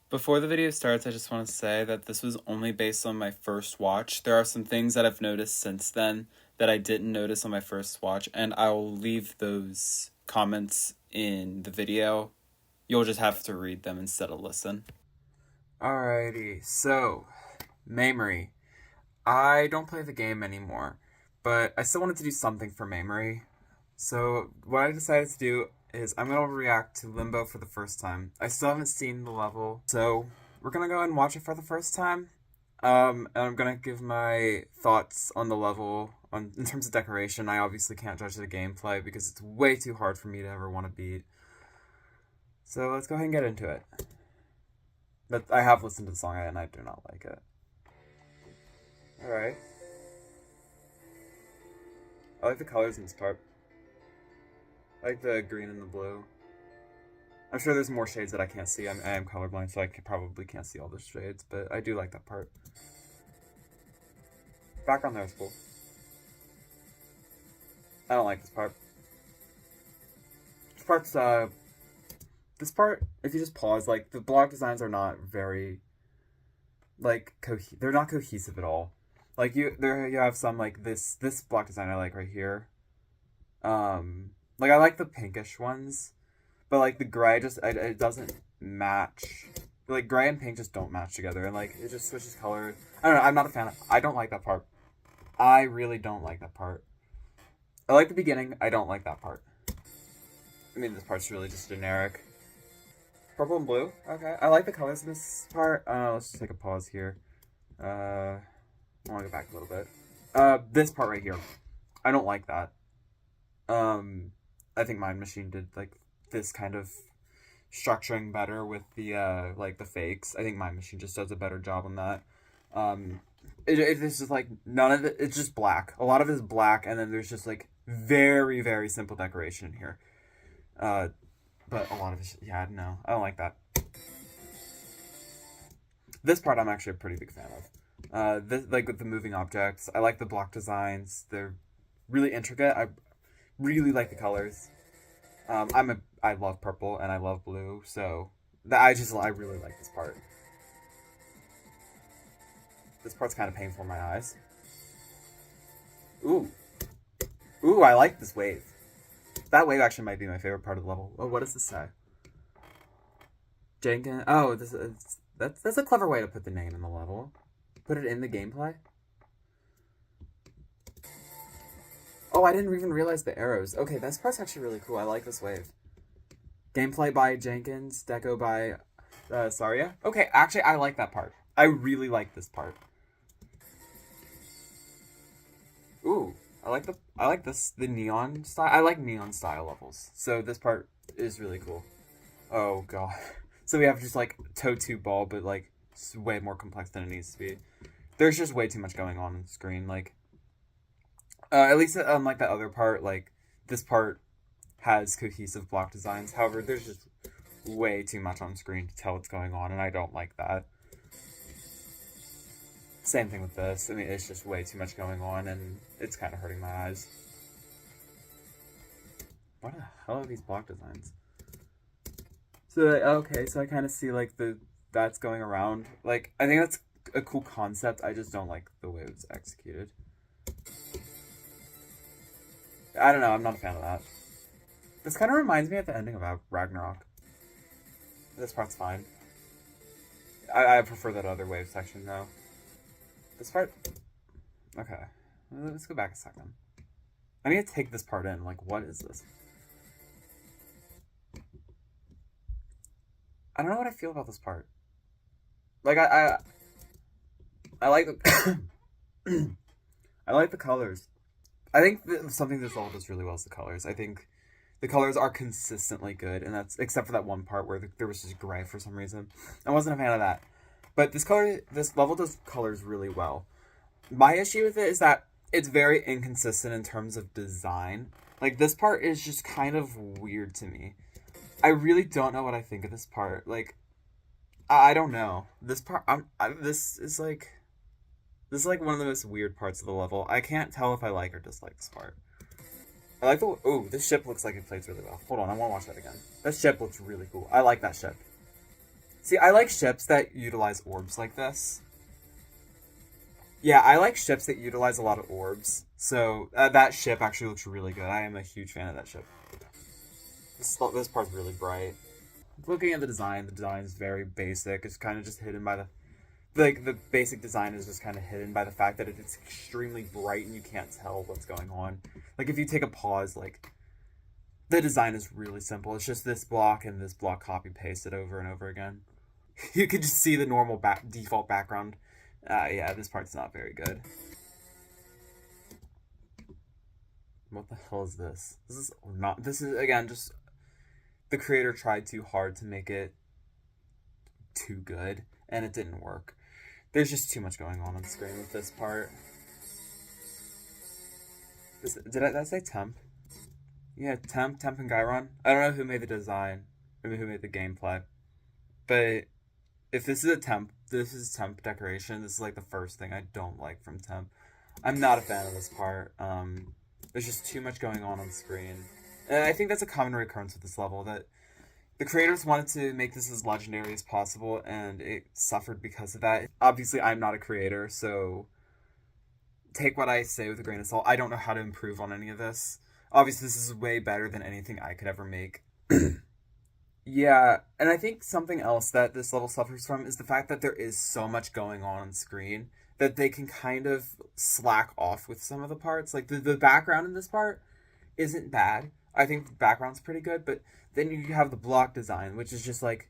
Before the video starts, I just want to say that this was only based on my first watch. There are some things that I've noticed since then that I didn't notice on my first watch, and I will leave those comments in the video. You'll just have to read them instead of listen. Alrighty, so, Maymory. I don't play the game anymore, but I still wanted to do something for Maymory. So, what I decided to do is I'm going to react to Limbo for the first time. I still haven't seen the level, so we're going to go and watch it for the first time. And I'm going to give my thoughts on the level. In terms of decoration, I obviously can't judge the gameplay because it's way too hard for me to ever want to beat. So let's go ahead and get into it. But I have listened to the song and I do not like it. Alright. I like the colors in this part. I like the green and the blue. I'm sure there's more shades that I can't see. I am colorblind, so I probably can't see all the shades, but I do like that part. Background there is cool. I don't like this part. This part, if you just pause, like, the block designs are not very, like, they're not cohesive at all. Like, you have some, like, this block design I like right here. Like, I like the pinkish ones, but, like, the gray it doesn't match. Like, gray and pink just don't match together, and, like, it just switches color. I don't know, I'm not a fan I don't like that part. I really don't like that part. I like the beginning, I don't like that part. I mean, this part's really just generic. Purple and blue, okay. I like the colors in this part. Let's just take a pause here. I want to go back a little bit. This part right here. I don't like that. I think Mind Machine did, like, this kind of structuring better with the, like, the fakes. I think Mind Machine just does a better job on that. It's just, like, none of it, it's just black. A lot of it is black, and then there's just, like, very, very simple decoration here. But a lot of it, yeah, no, I don't like that. This part I'm actually a pretty big fan of. This, like, with the moving objects, I like the block designs. They're really intricate. I really like the colors. I love purple and I love blue, so I really like this part. This part's kind of painful in my eyes. Ooh, I like this wave. That wave actually might be my favorite part of the level. Oh, what does this say? Jenkins. Oh, that's a clever way to put the name in the level. Put it in the gameplay. Oh, I didn't even realize the arrows. Okay, this part's actually really cool. I like this wave. Gameplay by Jenkins, deco by Saria. Okay, actually, I like that part. I really like this part. Ooh, I like the neon style. I like neon style levels. So this part is really cool. Oh god. So we have just like toe tube ball, but like it's way more complex than it needs to be. There's just way too much going on the screen. Like, at least unlike that other part, like this part has cohesive block designs. However, there's just way too much on screen to tell what's going on, and I don't like that. Same thing with this. I mean, it's just way too much going on, and it's kind of hurting my eyes. What the hell are these block designs? So, okay, so I kind of see, like, that's going around. Like, I think that's a cool concept. I just don't like the way it's executed. I don't know. I'm not a fan of that. This kind of reminds me of the ending of Ragnarok. This part's fine. I prefer that other wave section, though. This part... Okay. Let's go back a second. I need to take this part in. Like, what is this? I don't know what I feel about this part. Like, I like the... I like the colors. I think something this level does really well is the colors. I think the colors are consistently good, and that's except for that one part where there was just gray for some reason. I wasn't a fan of that. But this level does colors really well. My issue with it is that it's very inconsistent in terms of design. Like, this part is just kind of weird to me. I really don't know what I think of this part. Like, I don't know. This part, this is like one of the most weird parts of the level. I can't tell if I like or dislike this part. I like ooh, this ship looks like it plays really well. Hold on, I want to watch that again. That ship looks really cool. I like that ship. See, I like ships that utilize orbs like this. Yeah, I like ships that utilize a lot of orbs. So that ship actually looks really good. I am a huge fan of that ship. This part's really bright. Looking at the design is very basic. It's kind of just hidden by the basic design is just kind of hidden by the fact that it's extremely bright and you can't tell what's going on. Like if you take a pause, like the design is really simple. It's just this block and this block copy pasted over and over again. You could just see the normal default background. Yeah, this part's not very good. What the hell is this? This is again just the creator tried too hard to make it too good and it didn't work. There's just too much going on the screen with this part. Did I say temp? Yeah, temp and Gyron. I don't know who made the design, or who made the gameplay, but if this is temp decoration. This is like the first thing I don't like from temp. I'm not a fan of this part. There's just too much going on the screen, and I think that's a common recurrence with this level, that the creators wanted to make this as legendary as possible, and it suffered because of that. Obviously, I'm not a creator, so take what I say with a grain of salt. I don't know how to improve on any of this. Obviously, this is way better than anything I could ever make. Yeah, and I think something else that this level suffers from is the fact that there is so much going on screen that they can kind of slack off with some of the parts. Like, the background in this part isn't bad. I think the background's pretty good, but then you have the block design, which is just, like,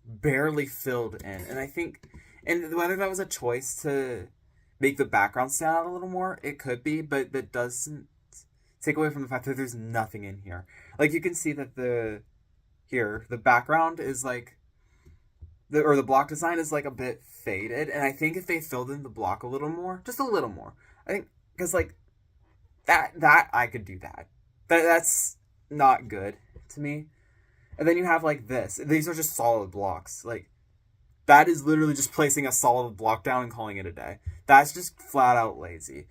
barely filled in. And I think, and whether that was a choice to make the background stand out a little more, it could be, but that doesn't take away from the fact that there's nothing in here. Like, you can see that the background is, like, the block design is, like, a bit faded, and I think if they filled in the block a little more, just a little more, I think, because, like, that I could do that. That's not good to me. And then you have, like, this. These are just solid blocks. Like, that is literally just placing a solid block down and calling it a day. That's just flat out lazy.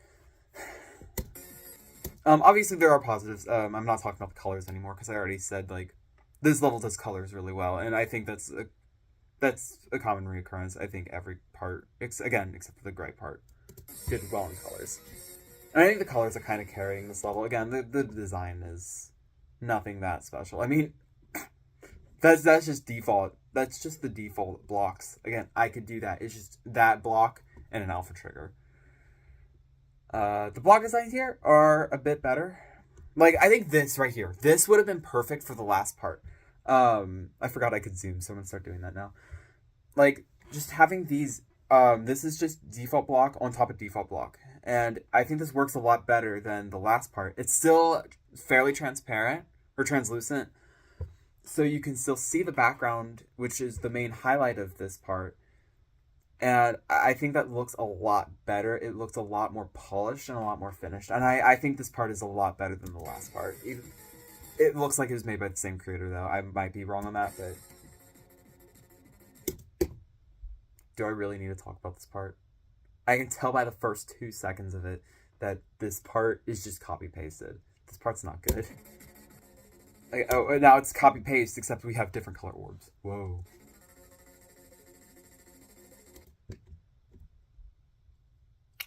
Obviously, there are positives. I'm not talking about the colors anymore, because I already said, like, this level does colors really well, and I think that's a common reoccurrence. I think every part, except for the gray part, did well in colors. And I think the colors are kind of carrying this level. Again, the design is nothing that special. I mean, that's just default. That's just the default blocks. Again, I could do that. It's just that block and an alpha trigger. The block designs here are a bit better. Like, I think this right here, this would have been perfect for the last part. I forgot I could zoom, so I'm gonna start doing that now. Like, just having these, this is just default block on top of default block. And I think this works a lot better than the last part. It's still fairly transparent, or translucent, so you can still see the background, which is the main highlight of this part. And I think that looks a lot better. It looks a lot more polished and a lot more finished. And I think this part is a lot better than the last part. It looks like it was made by the same creator, though. I might be wrong on that, but... Do I really need to talk about this part? I can tell by the first 2 seconds of it that this part is just copy-pasted. This part's not good. Like, oh, now it's copy-paste, except we have different color orbs. Whoa.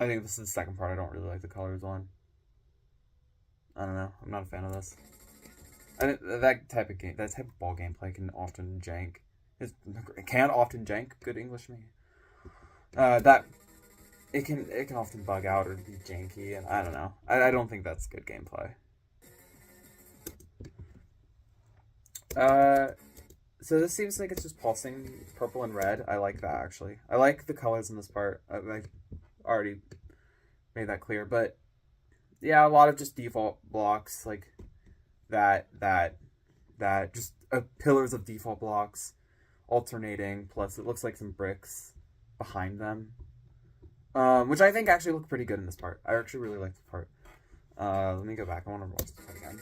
I think this is the second part I don't really like the colors on. I don't know. I'm not a fan of this. That type of ball gameplay can often jank. It can often jank. Good English me. It can often bug out or be janky, and I don't know. I don't think that's good gameplay. So this seems like it's just pulsing purple and red. I like that, actually. I like the colors in this part. I already made that clear, but yeah, a lot of just default blocks, like that just pillars of default blocks alternating, plus it looks like some bricks behind them, which I think actually look pretty good in this part. I actually really like this part. Let me go back. I want to watch this part again.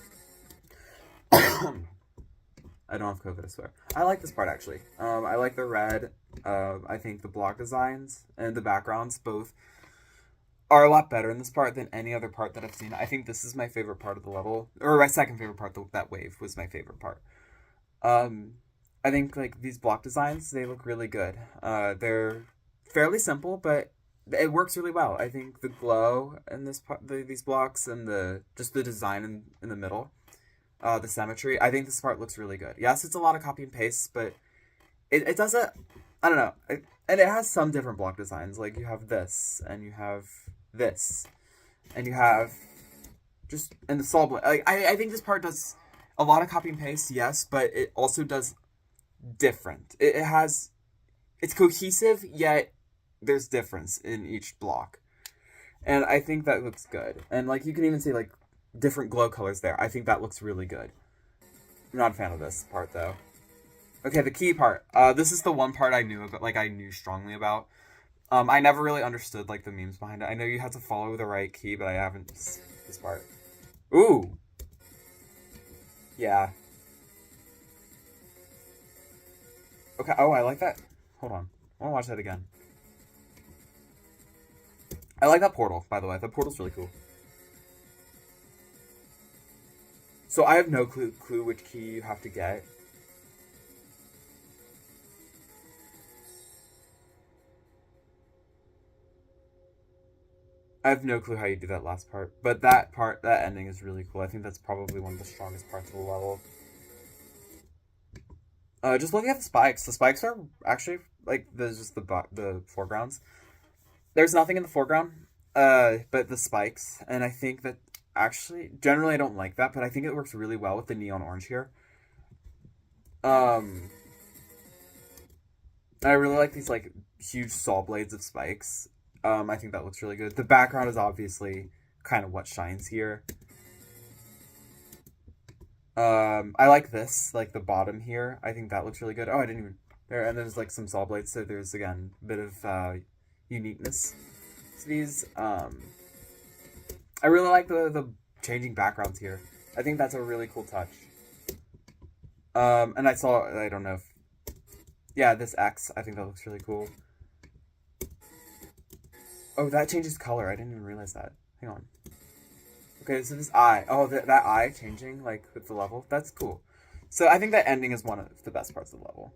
I don't have COVID, I swear. I like this part, actually. I like the red. I think the block designs and the backgrounds both are a lot better in this part than any other part that I've seen. I think this is my favorite part of the level. Or my second favorite part. That wave was my favorite part. I think like these block designs, they look really good. They're fairly simple, but it works really well. I think the glow in these blocks and the just the design in the middle, the symmetry. I think this part looks really good. Yes, it's a lot of copy and paste, but it doesn't. I don't know, and it has some different block designs. Like you have this, and you have this, and you have just and the solid. Like I think this part does a lot of copy and paste, yes, but it also does different. It has it's cohesive, yet there's difference in each block, and I think that looks good. And like you can even see like different glow colors there. I think that looks really good. I'm not a fan of this part though. Okay, the key part. This is the one part I knew about. Like I knew strongly about. I never really understood like the memes behind it. I know you have to follow the right key, but I haven't this part. Ooh, yeah. Okay. Oh, I like that. Hold on. I want to watch that again. I like that portal, by the way. That portal's really cool. So I have no clue which key you have to get. I have no clue how you do that last part, but that ending is really cool. I think that's probably one of the strongest parts of the level. Just looking at the spikes. The spikes are actually like there's just the foregrounds. There's nothing in the foreground, but the spikes, and I think that actually generally I don't like that, but I think it works really well with the neon orange here. Um, I really like these like huge saw blades of spikes. I think that looks really good. The background is obviously kind of what shines here. I like this, like the bottom here. I think that looks really good. Oh, I didn't even there, and there's like some saw blades, so there's again a bit of uniqueness to these. I really like the changing backgrounds here. I think that's a really cool touch. And I don't know if yeah, this X. I think that looks really cool. Oh, that changes color. I didn't even realize that. Hang on. Okay, so this eye. Oh, that eye changing like with the level. That's cool. So I think that ending is one of the best parts of the level.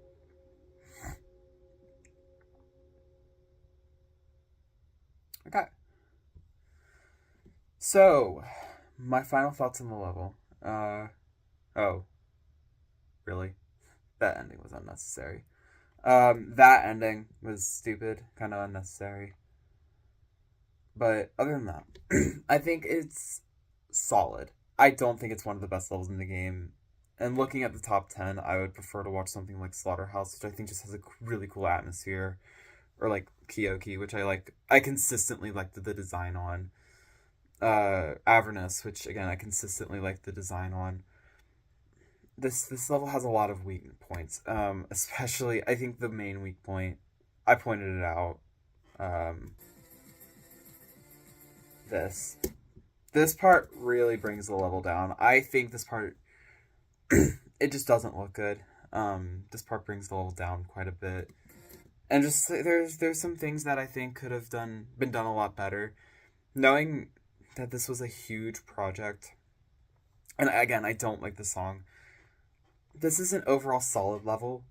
Okay. So, my final thoughts on the level. Oh, really? That ending was unnecessary. That ending was stupid, kind of unnecessary. But other than that, I think it's solid. I don't think it's one of the best levels in the game. And looking at the top 10, I would prefer to watch something like Slaughterhouse, which I think just has a really cool atmosphere. Or like Kyoki, which I like. I consistently liked the design on. Avernus, which again, I consistently like the design on. This level has a lot of weak points. Especially, I think the main weak point, I pointed it out. Um, this this part really brings the level down. I think this part it just doesn't look good. This part brings the level down quite a bit, and just there's some things that I think could have been done a lot better. Knowing that this was a huge project, and again, I don't like the song. This is an overall solid level,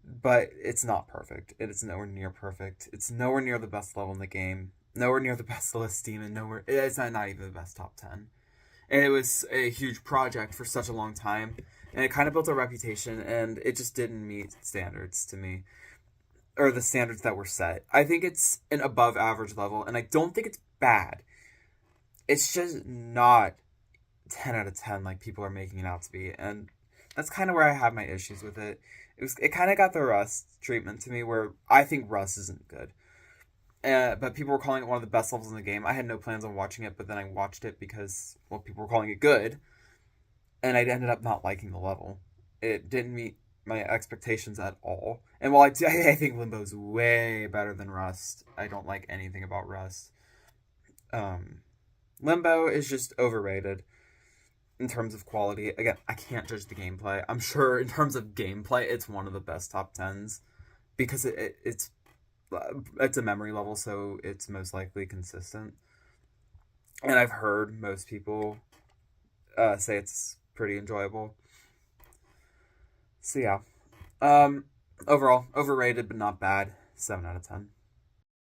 but it's not perfect. It is nowhere near perfect. It's nowhere near the best level in the game. Nowhere near the best list team, and nowhere. It's not even the best top 10. And it was a huge project for such a long time, and it kind of built a reputation, and it just didn't meet standards to me, or the standards that were set. I think it's an above average level, and I don't think it's bad. It's just not 10 out of 10 like people are making it out to be, and that's kind of where I have my issues with it. It kind of got the Rust treatment to me, where I think Rust isn't good. But people were calling it one of the best levels in the game. I had no plans on watching it, but then I watched it because, well, people were calling it good, and I ended up not liking the level. It didn't meet my expectations at all. And while I think Limbo's way better than Rust, I don't like anything about Rust. Um, Limbo is just overrated in terms of quality. Again, I can't judge the gameplay. I'm sure in terms of gameplay, it's one of the best top 10s because it's a memory level, so it's most likely consistent. And I've heard most people say it's pretty enjoyable. So yeah, Overall, overrated but not bad. 7 out of 10.